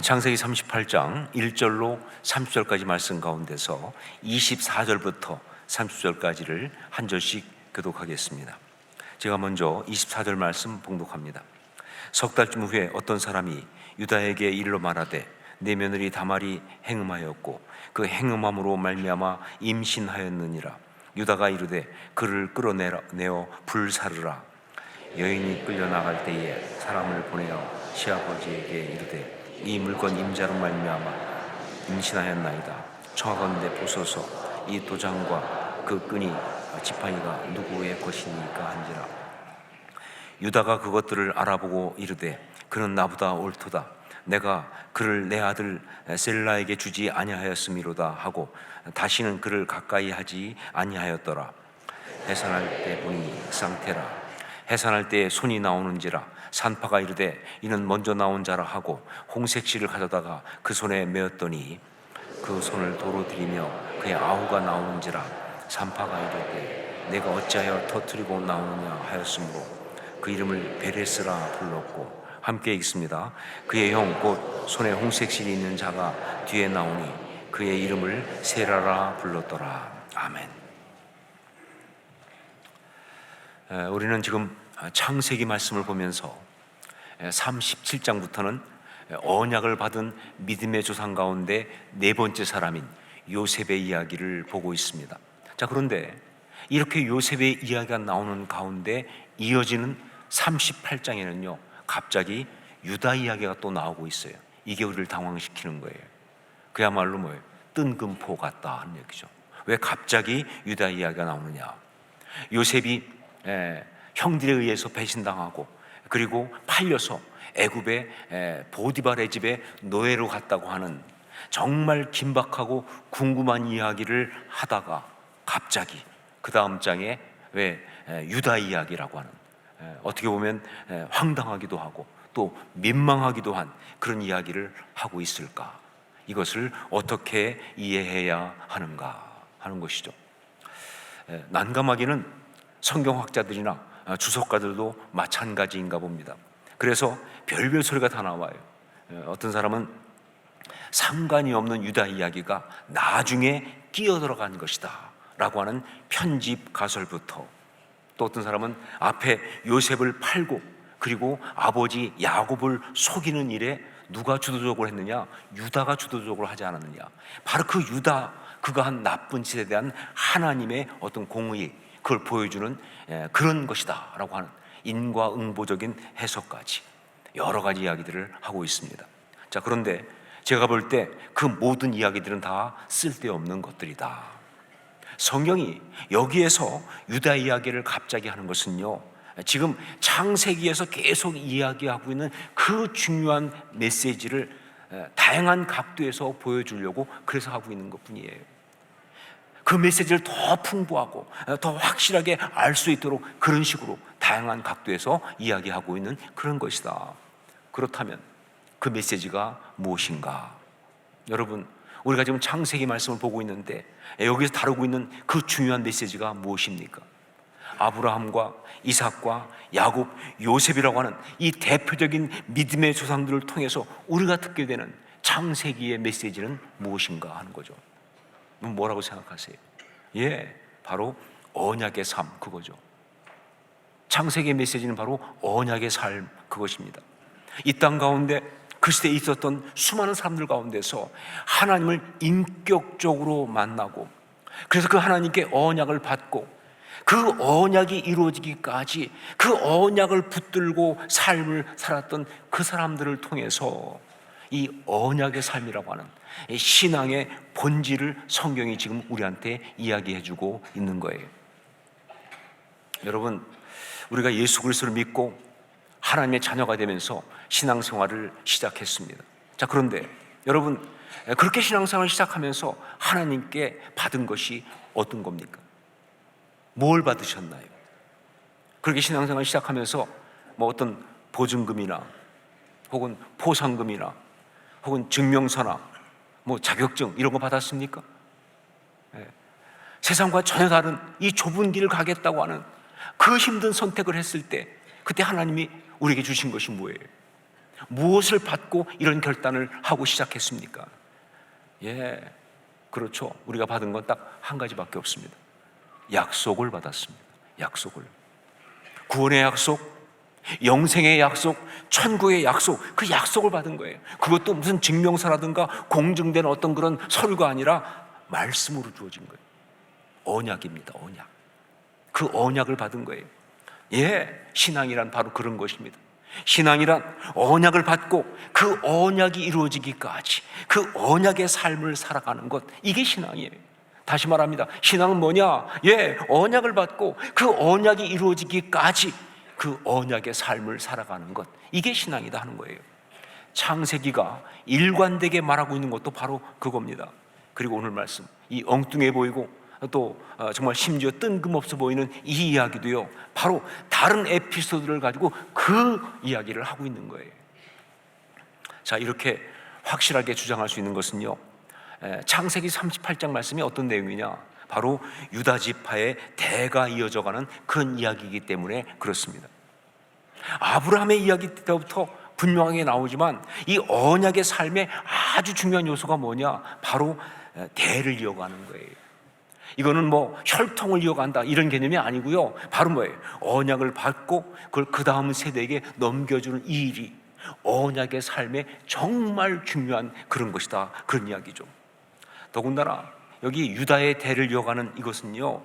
창세기 38장 1절로 30절까지 말씀 가운데서 24절부터 30절까지를 한 절씩 교독하겠습니다. 제가 먼저 24절 말씀 봉독합니다. 석 달쯤 후에 어떤 사람이 유다에게 이르러 말하되 내 며느리 다말이 행음하였고 그 행음함으로 말미암아 임신하였느니라. 유다가 이르되 그를 끌어내어 불사르라. 여인이 끌려나갈 때에 사람을 보내어 시아버지에게 이르되 이 물건 임자로 말미암아 임신하였나이다. 청하건대 보소서 이 도장과 그 끈이 지팡이가 누구의 것이니까 한지라. 유다가 그것들을 알아보고 이르되 그는 나보다 옳도다. 내가 그를 내 아들 셀라에게 주지 아니하였음이로다 하고 다시는 그를 가까이 하지 아니하였더라. 해산할 때 보니 쌍태라. 해산할 때 손이 나오는지라. 산파가 이르되 이는 먼저 나온 자라 하고 홍색실을 가져다가 그 손에 메었더니 그 손을 도로 들이며 그의 아우가 나오는지라. 산파가 이르되 내가 어찌하여 터뜨리고 나오느냐 하였으므로 그 이름을 베레스라 불렀고, 함께 읽습니다. 그의 형 곧 손에 홍색실이 있는 자가 뒤에 나오니 그의 이름을 세라라 불렀더라. 아멘. 우리는 지금 창세기 말씀을 보면서 37장부터는 언약을 받은 믿음의 조상 가운데 네 번째 사람인 요셉의 이야기를 보고 있습니다. 자, 그런데 이렇게 요셉의 이야기가 나오는 가운데 이어지는 38장에는요 갑자기 유다 이야기가 또 나오고 있어요. 이게 우리를 당황시키는 거예요. 그야말로 뭐예요? 뜬금포 같다 하는 얘기죠. 왜 갑자기 유다 이야기가 나오느냐? 요셉이 형들에 의해서 배신당하고 그리고 팔려서 애굽의 보디발의 집에 노예로 갔다고 하는 정말 긴박하고 궁금한 이야기를 하다가 갑자기 그 다음 장에 왜 유다 이야기라고 하는, 어떻게 보면 황당하기도 하고 또 민망하기도 한 그런 이야기를 하고 있을까? 이것을 어떻게 이해해야 하는가 하는 것이죠. 난감하기는 성경학자들이나 주석가들도 마찬가지인가 봅니다. 그래서 별별 소리가 다 나와요. 어떤 사람은 상관이 없는 유다 이야기가 나중에 끼어들어간 것이다 라고 하는 편집 가설부터, 또 어떤 사람은 앞에 요셉을 팔고 그리고 아버지 야곱을 속이는 일에 누가 주도적으로 했느냐? 유다가 주도적으로 하지 않았느냐? 바로 그 유다, 그가 한 나쁜 짓에 대한 하나님의 어떤 공의, 그걸 보여주는 그런 것이다 라고 하는 인과응보적인 해석까지 여러 가지 이야기들을 하고 있습니다. 자, 그런데 제가 볼 때 그 모든 이야기들은 다 쓸데없는 것들이다. 성경이 여기에서 유다 이야기를 갑자기 하는 것은요, 지금 창세기에서 계속 이야기하고 있는 그 중요한 메시지를 다양한 각도에서 보여주려고 그래서 하고 있는 것뿐이에요. 그 메시지를 더 풍부하고 더 확실하게 알 수 있도록 그런 식으로 다양한 각도에서 이야기하고 있는 그런 것이다. 그렇다면 그 메시지가 무엇인가? 여러분, 우리가 지금 창세기 말씀을 보고 있는데 여기서 다루고 있는 그 중요한 메시지가 무엇입니까? 아브라함과 이삭과 야곱, 요셉이라고 하는 이 대표적인 믿음의 조상들을 통해서 우리가 듣게 되는 창세기의 메시지는 무엇인가 하는 거죠. 뭐라고 생각하세요? 바로 언약의 삶, 그거죠. 창세기의 메시지는 바로 언약의 삶, 그것입니다. 이 땅 가운데 그 시대에 있었던 수많은 사람들 가운데서 하나님을 인격적으로 만나고, 그래서 그 하나님께 언약을 받고 그 언약이 이루어지기까지 그 언약을 붙들고 삶을 살았던 그 사람들을 통해서 이 언약의 삶이라고 하는 신앙의 본질을 성경이 지금 우리한테 이야기해주고 있는 거예요. 여러분, 우리가 예수 그리스도를 믿고 하나님의 자녀가 되면서 신앙생활을 시작했습니다. 자, 그런데 여러분, 그렇게 신앙생활을 시작하면서 하나님께 받은 것이 어떤 겁니까? 뭘 받으셨나요? 그렇게 신앙생활을 시작하면서 뭐 어떤 보증금이나 혹은 포상금이나 혹은 증명서나 뭐 자격증 이런 거 받았습니까? 세상과 전혀 다른 이 좁은 길을 가겠다고 하는 그 힘든 선택을 했을 때 그때 하나님이 우리에게 주신 것이 뭐예요? 무엇을 받고 이런 결단을 하고 시작했습니까? 그렇죠. 우리가 받은 건 딱 한 가지밖에 없습니다. 약속을 받았습니다. 약속을. 구원의 약속, 영생의 약속, 천국의 약속, 그 약속을 받은 거예요. 그것도 무슨 증명서라든가 공증된 어떤 그런 서류가 아니라 말씀으로 주어진 거예요. 언약입니다. 언약. 그 언약을 받은 거예요. 신앙이란 바로 그런 것입니다. 신앙이란 언약을 받고 그 언약이 이루어지기까지 그 언약의 삶을 살아가는 것, 이게 신앙이에요. 다시 말합니다. 신앙은 뭐냐? 언약을 받고 그 언약이 이루어지기까지 그 언약의 삶을 살아가는 것, 이게 신앙이다 하는 거예요. 창세기가 일관되게 말하고 있는 것도 바로 그겁니다. 그리고 오늘 말씀, 이 엉뚱해 보이고 또 정말 심지어 뜬금없어 보이는 이 이야기도요, 바로 다른 에피소드를 가지고 그 이야기를 하고 있는 거예요. 자, 이렇게 확실하게 주장할 수 있는 것은요, 창세기 38장 말씀이 어떤 내용이냐, 바로 유다 지파의 대가 이어져가는 그런 이야기이기 때문에 그렇습니다. 아브라함의 이야기 때부터 분명하게 나오지만 이 언약의 삶에 아주 중요한 요소가 뭐냐, 바로 대를 이어가는 거예요. 이거는 뭐 혈통을 이어간다 이런 개념이 아니고요, 바로 뭐예요? 언약을 받고 그걸 그 다음 세대에게 넘겨주는 이 일이 언약의 삶에 정말 중요한 그런 것이다, 그런 이야기죠. 더군다나 여기 유다의 대를 이어가는 이것은요,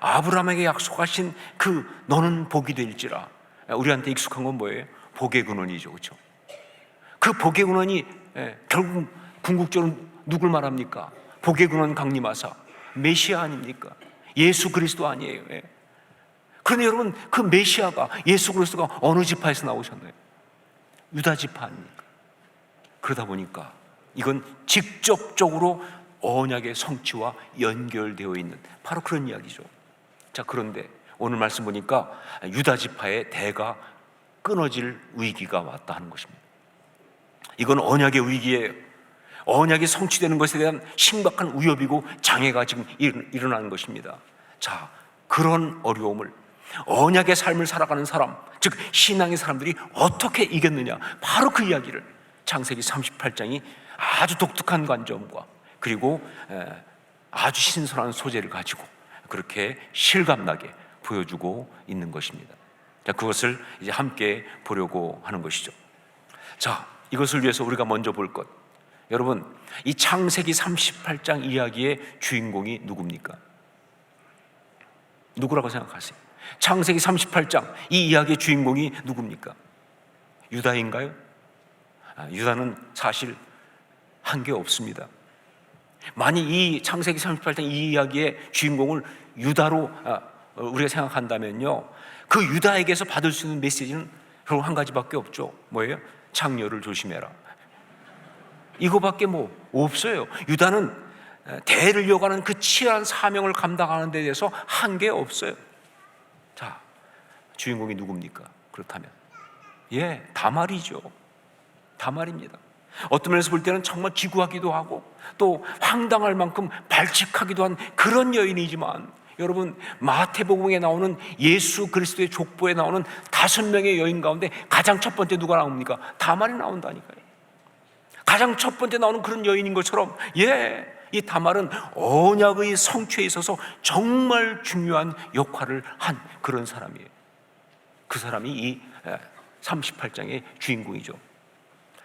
아브라함에게 약속하신 그 너는 복이 될지라, 우리한테 익숙한 건 뭐예요? 복의 근원이죠, 그렇죠? 그 복의 근원이 결국 궁극적으로 누굴 말합니까? 복의 근원 강림하사 메시아 아닙니까? 예수 그리스도 아니에요. 그런데 여러분, 그 메시아가, 예수 그리스도가 어느 지파에서 나오셨나요? 유다 지파 아닙니까? 그러다 보니까 이건 직접적으로 언약의 성취와 연결되어 있는 바로 그런 이야기죠. 자, 그런데 오늘 말씀 보니까 유다 지파의 대가 끊어질 위기가 왔다 하는 것입니다. 이건 언약의 위기예요. 언약이 성취되는 것에 대한 심각한 위협이고 장애가 지금 일어나는 것입니다. 자, 그런 어려움을 언약의 삶을 살아가는 사람, 즉 신앙의 사람들이 어떻게 이겼느냐, 바로 그 이야기를 창세기 38장이 아주 독특한 관점과 그리고 아주 신선한 소재를 가지고 그렇게 실감나게 보여주고 있는 것입니다. 자, 그것을 이제 함께 보려고 하는 것이죠. 자, 이것을 위해서 우리가 먼저 볼 것, 여러분, 이 창세기 38장 이야기의 주인공이 누굽니까? 누구라고 생각하세요? 창세기 38장 이 이야기의 주인공이 누굽니까? 유다인가요? 유다는 사실 한 게 없습니다. 만약 이 창세기 38장 이 이야기의 주인공을 유다로 우리가 생각한다면요, 그 유다에게서 받을 수 있는 메시지는 결국 한 가지밖에 없죠. 뭐예요? 창녀를 조심해라. 이거밖에 뭐 없어요. 유다는 대를 이어가는 그 치열한 사명을 감당하는 데 대해서 한 게 없어요. 자, 주인공이 누굽니까? 그렇다면 다말이죠. 다말입니다. 어떤 면에서 볼 때는 정말 기구하기도 하고 또 황당할 만큼 발칙하기도 한 그런 여인이지만, 여러분, 마태복음에 나오는 예수 그리스도의 족보에 나오는 5명의 여인 가운데 가장 첫 번째 누가 나옵니까? 다말이 나온다니까요. 가장 첫 번째 나오는 그런 여인인 것처럼 이 다말은 언약의 성취에 있어서 정말 중요한 역할을 한 그런 사람이에요. 그 사람이 이 38장의 주인공이죠.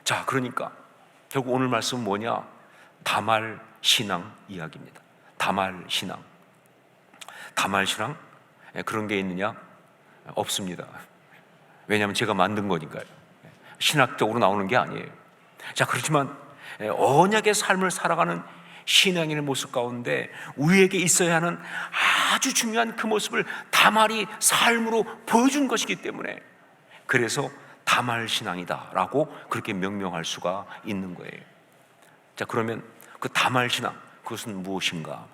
자, 그러니까 결국 오늘 말씀은 뭐냐? 다말 신앙 이야기입니다. 다말 신앙. 다말 신앙? 그런 게 있느냐? 없습니다. 왜냐하면 제가 만든 거니까요. 신학적으로 나오는 게 아니에요. 자, 그렇지만 언약의 삶을 살아가는 신앙인의 모습 가운데 우리에게 있어야 하는 아주 중요한 그 모습을 다말이 삶으로 보여준 것이기 때문에, 그래서 다말 신앙이다라고 그렇게 명명할 수가 있는 거예요. 자, 그러면 그 다말 신앙, 그것은 무엇인가?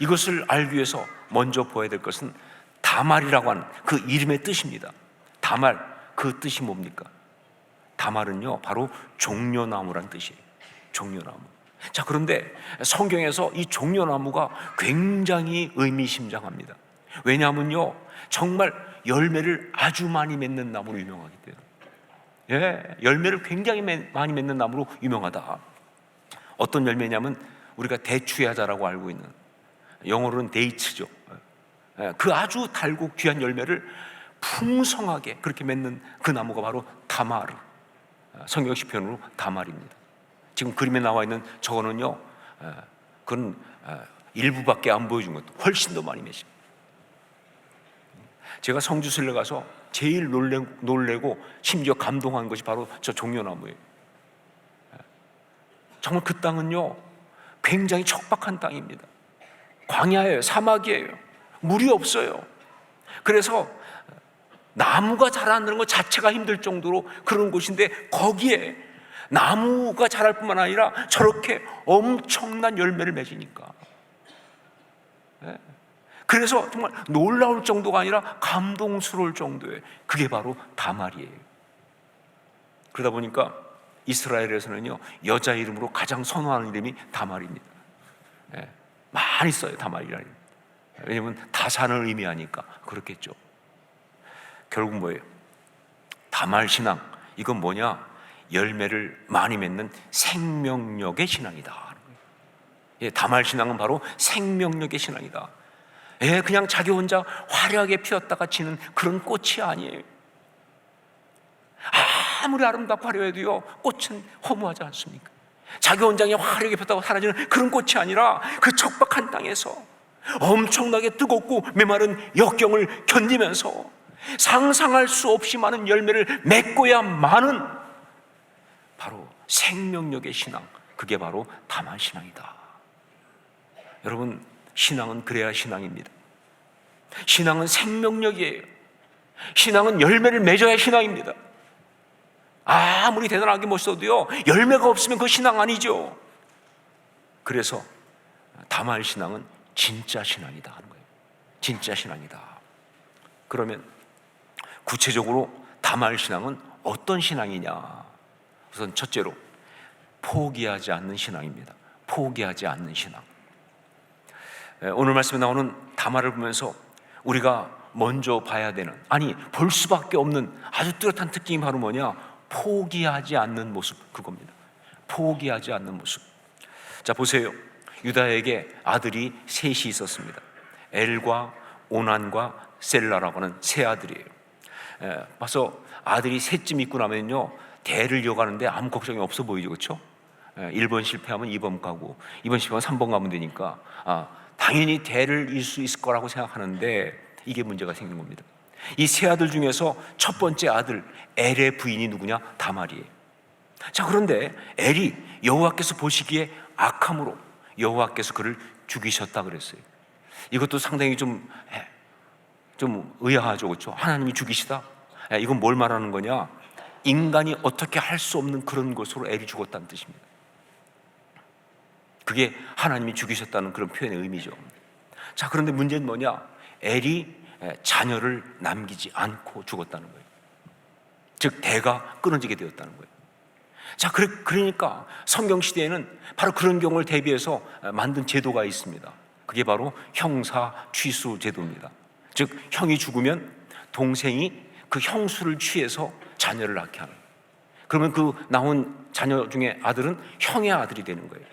이것을 알기 위해서 먼저 보아야 될 것은 다말이라고 하는 그 이름의 뜻입니다. 다말, 그 뜻이 뭡니까? 다말은요, 바로 종려나무란 뜻이에요. 종려나무. 자, 그런데 성경에서 이 종려나무가 굉장히 의미심장합니다. 왜냐하면요, 정말 열매를 아주 많이 맺는 나무로 유명하기 때문에. 열매를 굉장히 많이 맺는 나무로 유명하다. 어떤 열매냐면 우리가 대추야자라고 알고 있는, 영어로는 데이츠죠. 그 아주 달고 귀한 열매를 풍성하게 그렇게 맺는 그 나무가 바로 다마르, 성경식 표현으로 다말입니다. 지금 그림에 나와 있는 저거는요, 그건 일부밖에 안 보여준 것도 훨씬 더 많이 맺습니다. 제가 성주순례 가서 제일 놀래고 심지어 감동한 것이 바로 저 종려나무예요. 정말 그 땅은요, 굉장히 척박한 땅입니다. 광야예요, 사막이에요. 물이 없어요. 그래서 나무가 자라는 것 자체가 힘들 정도로 그런 곳인데, 거기에 나무가 자랄 뿐만 아니라 저렇게 엄청난 열매를 맺으니까, 그래서 정말 놀라울 정도가 아니라 감동스러울 정도의, 그게 바로 다말이에요. 그러다 보니까 이스라엘에서는요, 여자 이름으로 가장 선호하는 이름이 다말입니다. 많이 써요, 다말이라는 이름. 왜냐하면 다산을 의미하니까 그렇겠죠. 결국 뭐예요? 다말 신앙, 이건 뭐냐? 열매를 많이 맺는 생명력의 신앙이다. 다말 신앙은 바로 생명력의 신앙이다. 그냥 자기 혼자 화려하게 피었다가 지는 그런 꽃이 아니에요. 아무리 아름답고 화려해도요, 꽃은 허무하지 않습니까? 자기 혼자 그냥 화려하게 폈다고 사라지는 그런 꽃이 아니라, 그 척박한 땅에서 엄청나게 뜨겁고 메마른 역경을 견디면서 상상할 수 없이 많은 열매를 맺고야만은 바로 생명력의 신앙, 그게 바로 다말 신앙이다. 여러분, 신앙은 그래야 신앙입니다. 신앙은 생명력이에요. 신앙은 열매를 맺어야 신앙입니다. 아무리 대단하게 멋있어도요, 열매가 없으면 그 신앙 아니죠. 그래서 다말 신앙은 진짜 신앙이다 하는 거예요. 진짜 신앙이다. 그러면 구체적으로 다말 신앙은 어떤 신앙이냐? 우선 첫째로 포기하지 않는 신앙입니다. 포기하지 않는 신앙. 오늘 말씀에 나오는 다말을 보면서 우리가 먼저 봐야 되는, 아니 볼 수밖에 없는 아주 뚜렷한 특징이 바로 뭐냐? 포기하지 않는 모습, 그겁니다. 포기하지 않는 모습. 자, 보세요. 유다에게 아들이 셋이 있었습니다. 엘과 오난과 셀라라고 하는 세 아들이에요. 봐서 아들이 셋쯤 있고 나면요, 대를 이어가는데 아무 걱정이 없어 보이죠, 그렇죠? 1번 실패하면 2번 가고, 2번 실패하면 3번 가면 되니까 당연히 대를 이을 수 있을 거라고 생각하는데, 이게 문제가 생긴 겁니다. 이 세 아들 중에서 첫 번째 아들 엘의 부인이 누구냐? 다말이에요. 자, 그런데 엘이 여호와께서 보시기에 악함으로 여호와께서 그를 죽이셨다 그랬어요. 이것도 상당히 좀 의아하죠, 그렇죠? 하나님이 죽이시다? 이건 뭘 말하는 거냐? 인간이 어떻게 할 수 없는 그런 것으로 엘이 죽었다는 뜻입니다. 그게 하나님이 죽이셨다는 그런 표현의 의미죠. 자, 그런데 문제는 뭐냐? 엘이 자녀를 남기지 않고 죽었다는 거예요. 즉 대가 끊어지게 되었다는 거예요. 자, 그러니까 성경 시대에는 바로 그런 경우를 대비해서 만든 제도가 있습니다. 그게 바로 형사 취수 제도입니다. 즉 형이 죽으면 동생이 그 형수를 취해서 자녀를 낳게 하는, 그러면 그 나온 자녀 중에 아들은 형의 아들이 되는 거예요.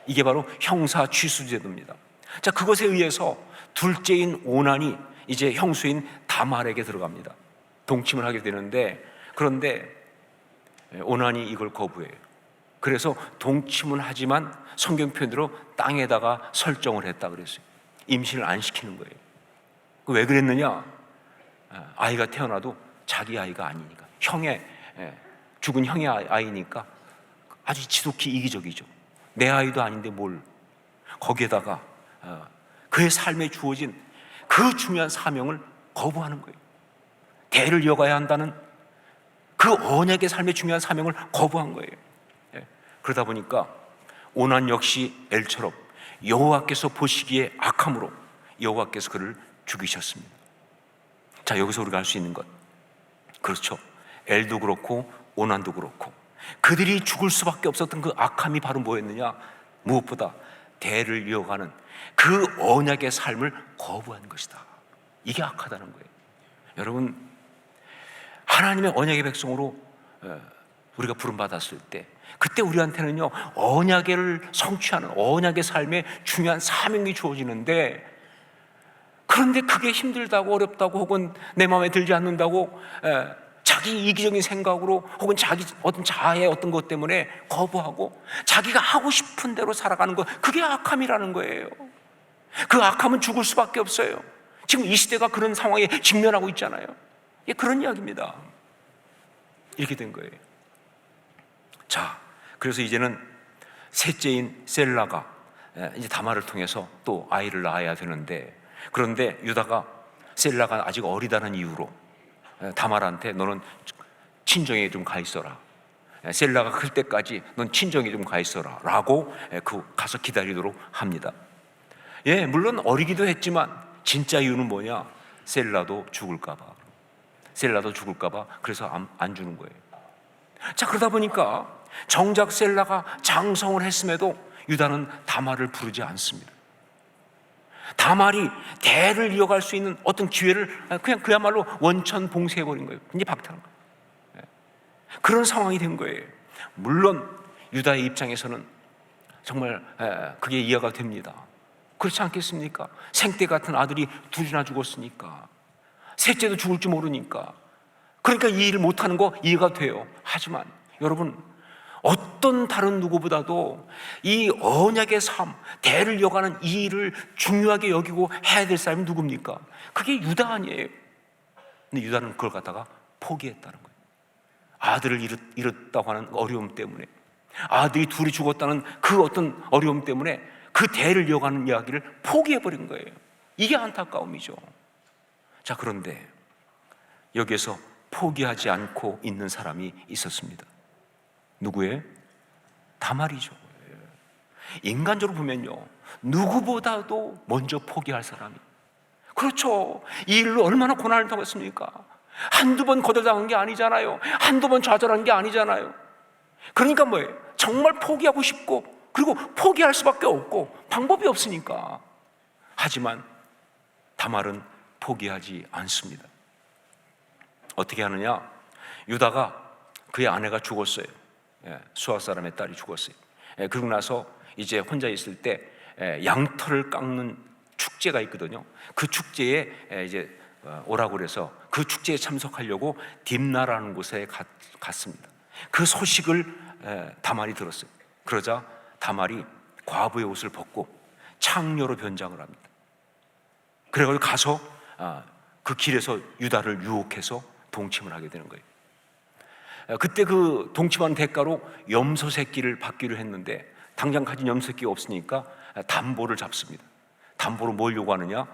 이게 바로 형사 취수 제도입니다. 자, 그것에 의해서 둘째인 오난이 이제 형수인 다말에게 들어갑니다. 동침을 하게 되는데, 그런데 오난이 이걸 거부해요. 그래서 동침은 하지만 성경 표현대로 땅에다가 설정을 했다 그랬어요. 임신을 안 시키는 거예요. 왜 그랬느냐? 아이가 태어나도 자기 아이가 아니니까, 죽은 형의 아이니까 아주 지독히 이기적이죠. 내 아이도 아닌데 뭘, 거기에다가 그의 삶에 주어진 그 중요한 사명을 거부하는 거예요. 대를 이어가야 한다는 그 언약의 삶의 중요한 사명을 거부한 거예요. 그러다 보니까 오난 역시 엘처럼 여호와께서 보시기에 악함으로 여호와께서 그를 죽이셨습니다. 자, 여기서 우리가 알 수 있는 것, 그렇죠, 엘도 그렇고 오난도 그렇고 그들이 죽을 수밖에 없었던 그 악함이 바로 뭐였느냐? 무엇보다 대를 이어가는 그 언약의 삶을 거부한 것이다. 이게 악하다는 거예요. 여러분, 하나님의 언약의 백성으로 우리가 부름받았을 때, 그때 우리한테는요 언약을 성취하는 언약의 삶에 중요한 사명이 주어지는데, 그런데 그게 힘들다고 어렵다고 혹은 내 마음에 들지 않는다고 자기 이기적인 생각으로 혹은 자기 어떤 자아의 어떤 것 때문에 거부하고 자기가 하고 싶은 대로 살아가는 것, 그게 악함이라는 거예요. 그 악함은 죽을 수밖에 없어요. 지금 이 시대가 그런 상황에 직면하고 있잖아요. 그런 이야기입니다. 이렇게 된 거예요. 자, 그래서 이제는 셋째인 셀라가 이제 다말을 통해서 또 아이를 낳아야 되는데, 그런데 유다가 셀라가 아직 어리다는 이유로 다말한테 너는 친정에 좀 가 있어라, 셀라가 클 때까지 넌 친정에 좀 가 있어라 라고 가서 기다리도록 합니다. 물론 어리기도 했지만 진짜 이유는 뭐냐? 셀라도 죽을까봐 그래서 안 주는 거예요. 자, 그러다 보니까 정작 셀라가 장성을 했음에도 유다는 다말을 부르지 않습니다. 다말이 대를 이어갈 수 있는 어떤 기회를 그냥 그야말로 원천봉쇄해버린 거예요. 이제 박탈한 거예요. 그런 상황이 된 거예요. 물론 유다의 입장에서는 정말 그게 이해가 됩니다. 그렇지 않겠습니까? 생떼 같은 아들이 둘이나 죽었으니까, 셋째도 죽을 줄 모르니까, 그러니까 이 일을 못하는 거 이해가 돼요. 하지만 여러분, 어떤 다른 누구보다도 이 언약의 삶, 대를 이어가는 이 일을 중요하게 여기고 해야 될 사람이 누굽니까? 그게 유다 아니에요. 근데 유다는 그걸 갖다가 포기했다는 거예요. 아들을 잃었다고 하는 어려움 때문에, 아들이 둘이 죽었다는 그 어떤 어려움 때문에 그 대를 이어가는 이야기를 포기해버린 거예요. 이게 안타까움이죠. 자, 그런데 여기에서 포기하지 않고 있는 사람이 있었습니다. 누구예요? 다말이죠. 인간적으로 보면요, 누구보다도 먼저 포기할 사람이, 그렇죠. 이 일로 얼마나 고난을 당했습니까? 한두 번 거절당한 게 아니잖아요. 한두 번 좌절한 게 아니잖아요. 그러니까 뭐예요? 정말 포기하고 싶고, 그리고 포기할 수밖에 없고 방법이 없으니까. 하지만 다말은 포기하지 않습니다. 어떻게 하느냐? 유다가 그의 아내가 죽었어요. 수아 사람의 딸이 죽었어요. 그러고 나서 이제 혼자 있을 때 양털을 깎는 축제가 있거든요. 그 축제에 이제 오라고 그래서 그 축제에 참석하려고 딥나라는 곳에 갔습니다. 그 소식을 다말이 들었어요. 그러자 다말이 과부의 옷을 벗고 창녀로 변장을 합니다. 그래가지고 가서 그 길에서 유다를 유혹해서 동침을 하게 되는 거예요. 그때 그 동침한 대가로 염소 새끼를 받기로 했는데 당장 가진 염소 새끼가 없으니까 담보를 잡습니다. 담보로 뭘 요구하느냐?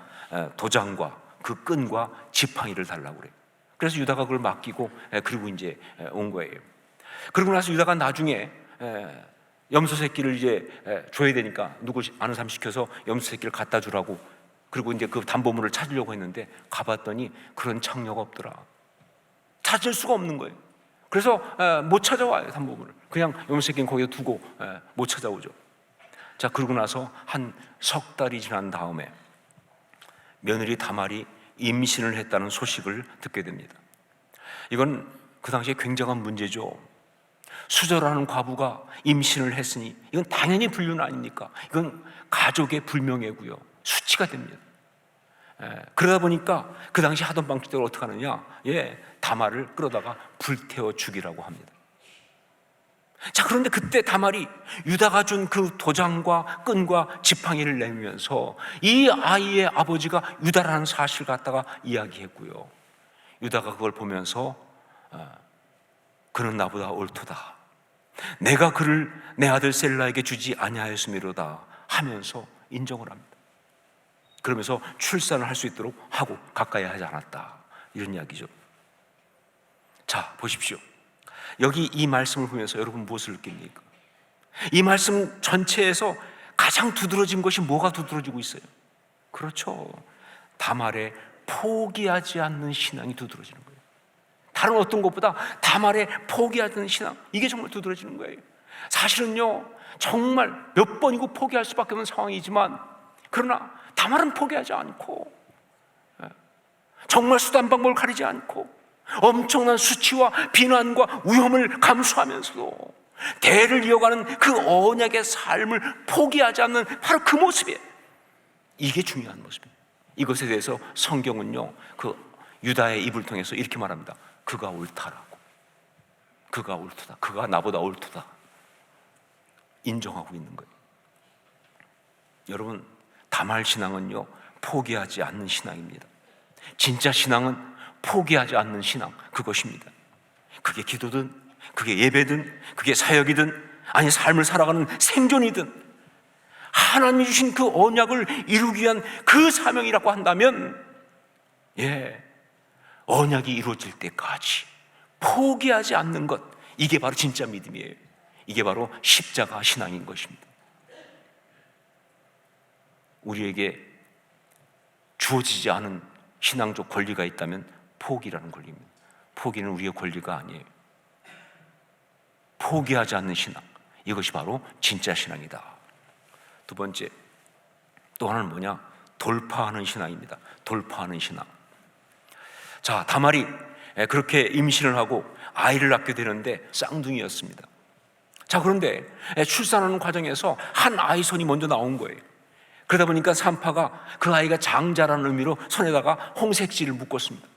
도장과 그 끈과 지팡이를 달라고 그래요. 그래서 유다가 그걸 맡기고 그리고 이제 온 거예요. 그러고 나서 유다가 나중에 염소 새끼를 이제 줘야 되니까 누구 아는 사람 시켜서 염소 새끼를 갖다 주라고, 그리고 이제 그 담보물을 찾으려고 했는데 가봤더니 그런 창녀가 없더라. 찾을 수가 없는 거예요. 그래서 못 찾아와요. 담보물을 그냥 염소 새끼는 거기에 두고 못 찾아오죠. 자, 그러고 나서 한 석 달이 지난 다음에 며느리 다말이 임신을 했다는 소식을 듣게 됩니다. 이건 그 당시에 굉장한 문제죠. 수절하는 과부가 임신을 했으니 이건 당연히 불륜 아닙니까? 이건 가족의 불명예고요, 수치가 됩니다. 그러다 보니까 그 당시 하던 방식대로 어떻게 하느냐? 다말을 끌어다가 불태워 죽이라고 합니다. 자, 그런데 그때 다말이 유다가 준 그 도장과 끈과 지팡이를 내밀면서 이 아이의 아버지가 유다라는 사실을 갖다가 이야기했고요, 유다가 그걸 보면서 그는 나보다 옳도다, 내가 그를 내 아들 셀라에게 주지 아니하였음이로다 하면서 인정을 합니다. 그러면서 출산을 할 수 있도록 하고 가까이 하지 않았다, 이런 이야기죠. 자, 보십시오. 여기 이 말씀을 보면서 여러분 무엇을 느낍니까? 이 말씀 전체에서 가장 두드러진 것이 뭐가 두드러지고 있어요? 그렇죠, 다말의 포기하지 않는 신앙이 두드러지는 거예요. 다른 어떤 것보다 다말의 포기하지 않는 신앙, 이게 정말 두드러지는 거예요. 사실은요, 정말 몇 번이고 포기할 수밖에 없는 상황이지만, 그러나 다말은 포기하지 않고, 정말 수단 방법을 가리지 않고 엄청난 수치와 비난과 위험을 감수하면서도 대를 이어가는 그 언약의 삶을 포기하지 않는 바로 그 모습이에요. 이게 중요한 모습이에요. 이것에 대해서 성경은요, 그 유다의 입을 통해서 이렇게 말합니다. 그가 옳다라고. 그가 옳다. 그가 나보다 옳다. 인정하고 있는 거예요. 여러분, 다말 신앙은요, 포기하지 않는 신앙입니다. 진짜 신앙은 포기하지 않는 신앙, 그것입니다. 그게 기도든, 그게 예배든, 그게 사역이든, 아니 삶을 살아가는 생존이든, 하나님이 주신 그 언약을 이루기 위한 그 사명이라고 한다면, 언약이 이루어질 때까지 포기하지 않는 것, 이게 바로 진짜 믿음이에요. 이게 바로 십자가 신앙인 것입니다. 우리에게 주어지지 않은 신앙적 권리가 있다면 포기라는 권리입니다. 포기는 우리의 권리가 아니에요. 포기하지 않는 신앙, 이것이 바로 진짜 신앙이다. 두 번째, 또 하나는 뭐냐? 돌파하는 신앙입니다. 돌파하는 신앙. 자, 다말이 그렇게 임신을 하고 아이를 낳게 되는데 쌍둥이였습니다. 자, 그런데 출산하는 과정에서 한 아이 손이 먼저 나온 거예요. 그러다 보니까 산파가 그 아이가 장자라는 의미로 손에다가 홍색지를 묶었습니다.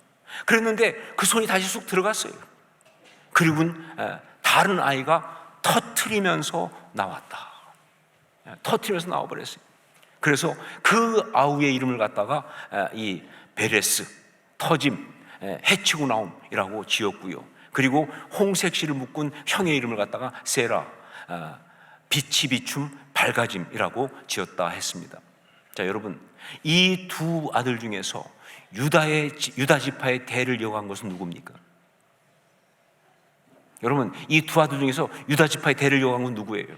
그랬는데 그 손이 다시 쑥 들어갔어요. 그리고는 다른 아이가 터트리면서 나왔다. 터트리면서 나와버렸어요. 그래서 그 아우의 이름을 갖다가 이 베레스, 터짐, 해치고 나옴이라고 지었고요. 그리고 홍색실을 묶은 형의 이름을 갖다가 세라, 빛이 비춤, 밝아짐이라고 지었다 했습니다. 자, 여러분, 이 두 아들 중에서 유다 지파의 대를 이어간 것은 누굽니까? 여러분, 이 두 아들 중에서 유다 지파의 대를 이어간 건 누구예요?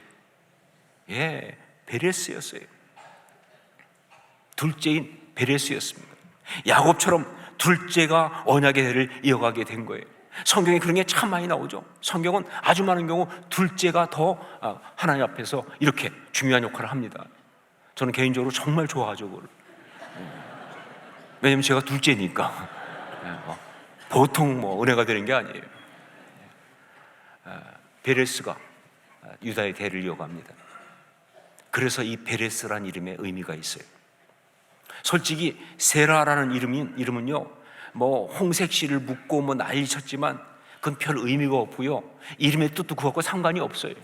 베레스였어요. 둘째인 베레스였습니다. 야곱처럼 둘째가 언약의 대를 이어가게 된 거예요. 성경에 그런 게 참 많이 나오죠. 성경은 아주 많은 경우 둘째가 더 하나님 앞에서 이렇게 중요한 역할을 합니다. 저는 개인적으로 정말 좋아하죠, 그걸. 왜냐면 제가 둘째니까. 보통 은혜가 되는 게 아니에요. 베레스가 유다의 대를 이어갑니다. 그래서 이 베레스라는 이름에 의미가 있어요. 솔직히 세라라는 이름은요, 홍색실을 묶고 난리 쳤지만 그건 별 의미가 없고요, 이름의 뜻도 그것과 상관이 없어요.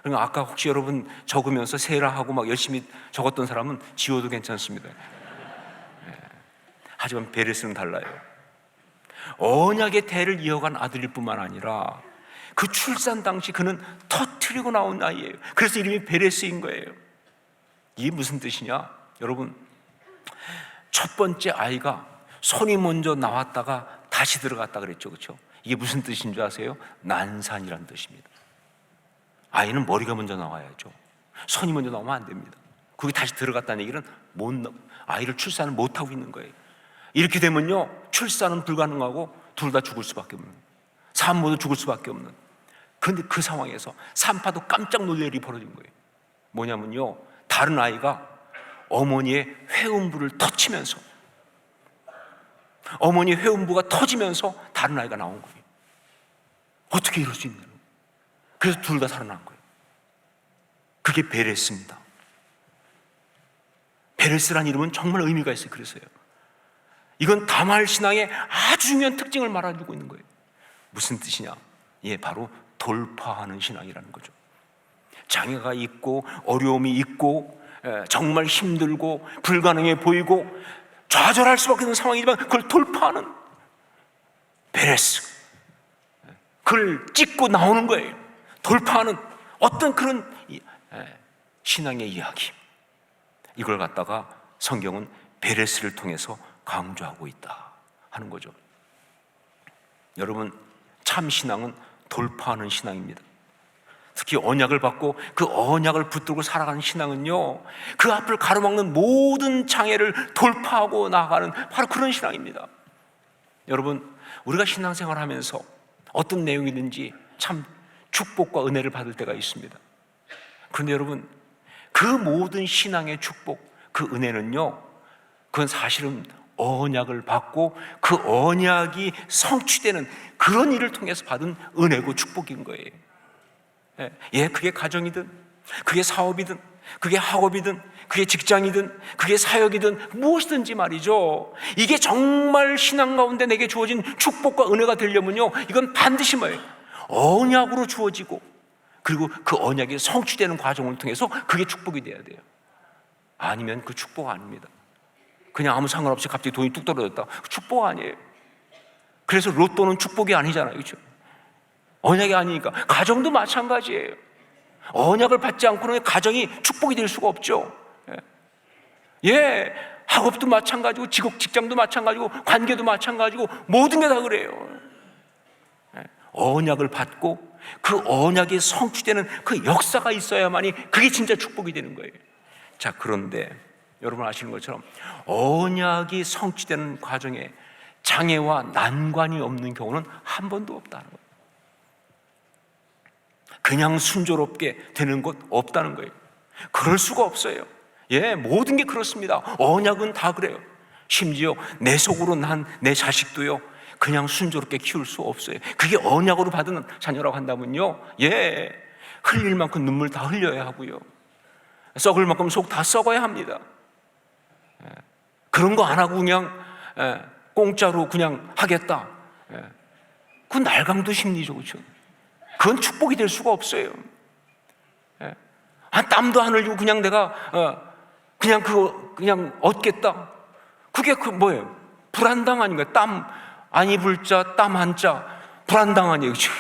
그러니까 아까 혹시 여러분 적으면서 세라하고 막 열심히 적었던 사람은 지워도 괜찮습니다. 하지만 베레스는 달라요. 언약의 대를 이어간 아들일 뿐만 아니라 그 출산 당시 그는 터트리고 나온 아이예요. 그래서 이름이 베레스인 거예요. 이게 무슨 뜻이냐? 여러분, 첫 번째 아이가 손이 먼저 나왔다가 다시 들어갔다 그랬죠, 그렇죠? 이게 무슨 뜻인 줄 아세요? 난산이라는 뜻입니다. 아이는 머리가 먼저 나와야죠. 손이 먼저 나오면 안 됩니다. 그게 다시 들어갔다는 얘기는 아이를 출산을 못하고 있는 거예요. 이렇게 되면요, 출산은 불가능하고 둘 다 죽을 수밖에 없는, 산모도 죽을 수밖에 없는. 그런데 그 상황에서 산파도 깜짝 놀랄 일이 벌어진 거예요. 뭐냐면요, 다른 아이가 어머니의 회음부를 터치면서, 어머니의 회음부가 터지면서 다른 아이가 나온 거예요. 어떻게 이럴 수 있냐? 그래서 둘 다 살아난 거예요. 그게 베레스입니다. 베레스라는 이름은 정말 의미가 있어요. 그래서요, 이건 다말 신앙의 아주 중요한 특징을 말해주고 있는 거예요. 무슨 뜻이냐? 바로 돌파하는 신앙이라는 거죠. 장애가 있고 어려움이 있고 정말 힘들고 불가능해 보이고 좌절할 수밖에 없는 상황이지만 그걸 돌파하는 베레스, 그걸 찍고 나오는 거예요. 돌파하는 어떤 그런 신앙의 이야기, 이걸 갖다가 성경은 베레스를 통해서 강조하고 있다 하는 거죠. 여러분, 참 신앙은 돌파하는 신앙입니다. 특히 언약을 받고 그 언약을 붙들고 살아가는 신앙은요, 그 앞을 가로막는 모든 장애를 돌파하고 나아가는 바로 그런 신앙입니다. 여러분, 우리가 신앙생활을 하면서 어떤 내용이든지 참 축복과 은혜를 받을 때가 있습니다. 그런데 여러분, 그 모든 신앙의 축복, 그 은혜는요, 그건 사실은 언약을 받고 그 언약이 성취되는 그런 일을 통해서 받은 은혜고 축복인 거예요. 그게 가정이든 그게 사업이든 그게 학업이든 그게 직장이든 그게 사역이든 무엇이든지 말이죠. 이게 정말 신앙 가운데 내게 주어진 축복과 은혜가 되려면요, 이건 반드시 뭐예요? 언약으로 주어지고 그리고 그 언약이 성취되는 과정을 통해서 그게 축복이 돼야 돼요. 아니면 그 축복 아닙니다. 그냥 아무 상관없이 갑자기 돈이 뚝 떨어졌다, 축복 아니에요. 그래서 로또는 축복이 아니잖아요, 그렇죠? 언약이 아니니까. 가정도 마찬가지예요. 언약을 받지 않고는 가정이 축복이 될 수가 없죠. 학업도 마찬가지고 직장도 마찬가지고 관계도 마찬가지고 모든 게 다 그래요. 언약을 받고 그 언약이 성취되는 그 역사가 있어야만이 그게 진짜 축복이 되는 거예요. 자, 그런데 여러분 아시는 것처럼 언약이 성취되는 과정에 장애와 난관이 없는 경우는 한 번도 없다는 거예요. 그냥 순조롭게 되는 것 없다는 거예요. 그럴 수가 없어요. 모든 게 그렇습니다. 언약은 다 그래요. 심지어 내 속으로 난 내 자식도요, 그냥 순조롭게 키울 수 없어요. 그게 언약으로 받은 자녀라고 한다면요, 흘릴 만큼 눈물 다 흘려야 하고요, 썩을 만큼 속 다 썩어야 합니다. 그런 거 안 하고 그냥 공짜로 그냥 하겠다, 그건 날강도 심리죠, 그렇죠? 그건 축복이 될 수가 없어요. 땀도 안 흘리고 그냥 내가 그냥 그거 그냥 얻겠다, 그게 뭐예요? 불안당 아닌가요? 땀 안 입을 자, 땀 한 자, 불안당 아니에요, 그렇죠?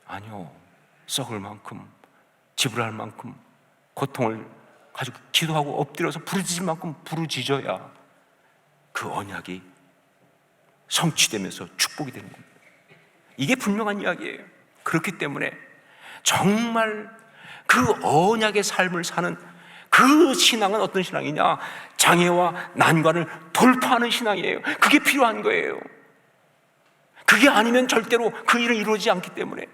아니요, 썩을 만큼 지불할 만큼 고통을 가지고 기도하고 엎드려서 부르짖을 만큼 부르짖어야 그 언약이 성취되면서 축복이 되는 겁니다. 이게 분명한 이야기예요. 그렇기 때문에 정말 그 언약의 삶을 사는 그 신앙은 어떤 신앙이냐? 장애와 난관을 돌파하는 신앙이에요. 그게 필요한 거예요. 그게 아니면 절대로 그 일은 이루어지지 않기 때문에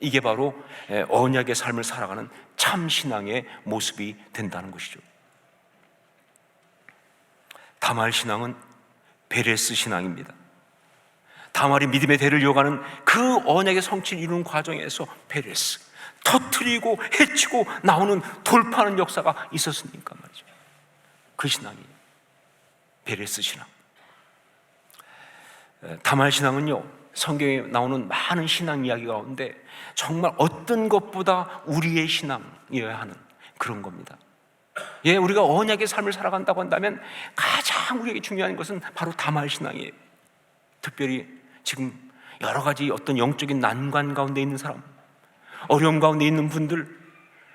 이게 바로 언약의 삶을 살아가는 참 신앙의 모습이 된다는 것이죠. 다말 신앙은 베레스 신앙입니다. 다말이 믿음의 대를 이어가는 그 언약의 성취를 이루는 과정에서 베레스, 터뜨리고 해치고 나오는 돌파하는 역사가 있었으니까 말이죠. 그 신앙이 베레스 신앙. 다말 신앙은요, 성경에 나오는 많은 신앙 이야기 가운데 정말 어떤 것보다 우리의 신앙이어야 하는 그런 겁니다. 우리가 언약의 삶을 살아간다고 한다면 가장 우리에게 중요한 것은 바로 다말 신앙이에요. 특별히 지금 여러 가지 어떤 영적인 난관 가운데 있는 사람, 어려움 가운데 있는 분들,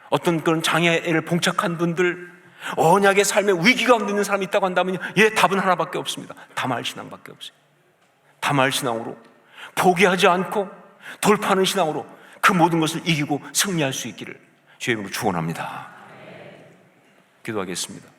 어떤 그런 장애를 봉착한 분들, 언약의 삶의 위기 가운데 있는 사람이 있다고 한다면 답은 하나밖에 없습니다. 다말 신앙밖에 없어요. 다말 신앙으로 포기하지 않고 돌파하는 신앙으로 그 모든 것을 이기고 승리할 수 있기를 주의 이름으로 축원합니다. 기도하겠습니다.